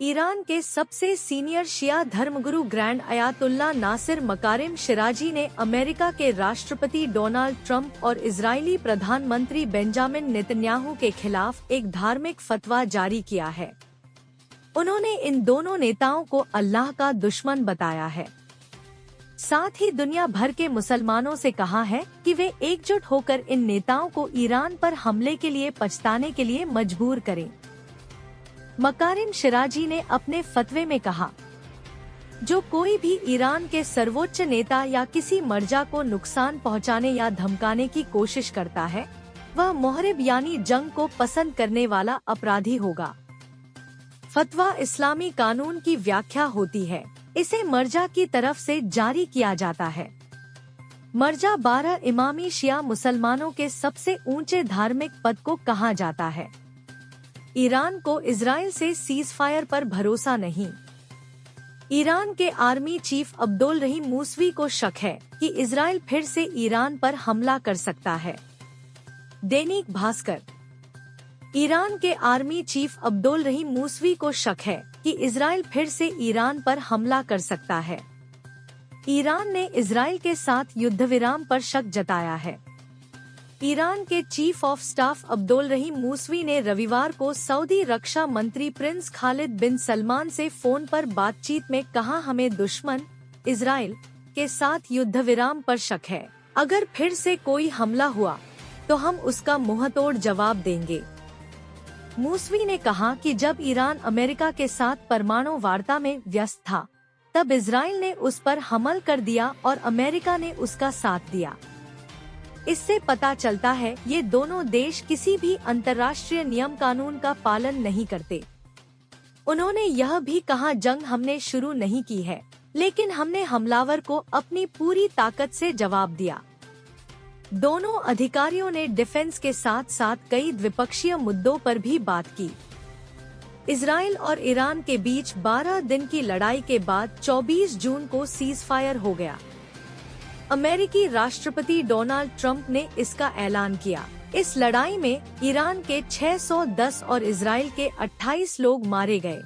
Iran के सबसे senior शिया धर्मगुरु ग्रैंड अयातुल्ला नासिर मकारिम शिराजी ने अमेरिका के राष्ट्रपति डोनाल्ड ट्रंप और इजरायली प्रधानमंत्री बेंजामिन नेतन्याहू के खिलाफ एक धार्मिक फतवा जारी किया है। उन्होंने इन दोनों नेताओं को अल्लाह का दुश्मन बताया है। साथ ही दुनिया भर के मुसलमानों से कहा है कि वे एकजुट होकर इन नेताओं को ईरान पर हमले के लिए पछताने के लिए मजबूर करें। मकारिम शिराजी ने अपने फतवे में कहा, जो कोई भी ईरान के सर्वोच्च नेता या किसी मर्जा को नुकसान पहुंचाने या धमकाने की कोशिश करता है, वह मुहरिब यानी जंग को पसंद करने वाला अपराधी होगा। फतवा इस्लामी कानून की व्याख्या होती है। इसे मर्जा की तरफ से जारी किया जाता है। मर्जा 12 इमामी शिया मुसलमानों के सबसे ऊंचे धार्मिक पद को कहा जाता है। ईरान को इजराइल से सीज़फायर पर भरोसा नहीं। ईरान के आर्मी चीफ अब्दुल रहीम मूसवी को शक है कि इजराइल फिर से ईरान पर हमला कर सकता है। दैनिक भास्कर। ईरान के आर्मी चीफ अब्दुल रहीम मूसवी को शक है कि इजराइल फिर से ईरान पर हमला कर सकता है। ईरान ने इजराइल के साथ युद्ध विराम पर शक जताया है। ईरान के चीफ ऑफ स्टाफ अब्दुल रहीम मूसवी ने रविवार को सऊदी रक्षा मंत्री प्रिंस खालिद बिन सलमान से फोन पर बातचीत में कहा, हमें दुश्मन इजराइल के साथ युद्ध विराम पर शक है। अगर फिर से कोई हमला हुआ तो हम उसका मुंहतोड़ जवाब देंगे। मूसवी ने कहा कि जब ईरान अमेरिका के साथ परमाणु वार्ता में व्यस्त था, तब इजराइल ने उस पर हमला कर दिया और अमेरिका ने उसका साथ दिया। इससे पता चलता है ये दोनों देश किसी भी अंतर्राष्ट्रीय नियम कानून का पालन नहीं करते। उन्होंने यह भी कहा, जंग हमने शुरू नहीं की है, लेकिन हमने हमलावर को अपनी पूरी ताकत से जवाब दिया। दोनों अधिकारियों ने डिफेंस के साथ साथ कई द्विपक्षीय मुद्दों पर भी बात की। इजराइल और ईरान के बीच 12 दिन की लड़ाई के बाद 24 जून को सीज़फायर हो गया। अमेरिकी राष्ट्रपति डोनाल्ड ट्रंप ने इसका ऐलान किया। इस लड़ाई में ईरान के 610 और इजराइल के 28 लोग मारे गए।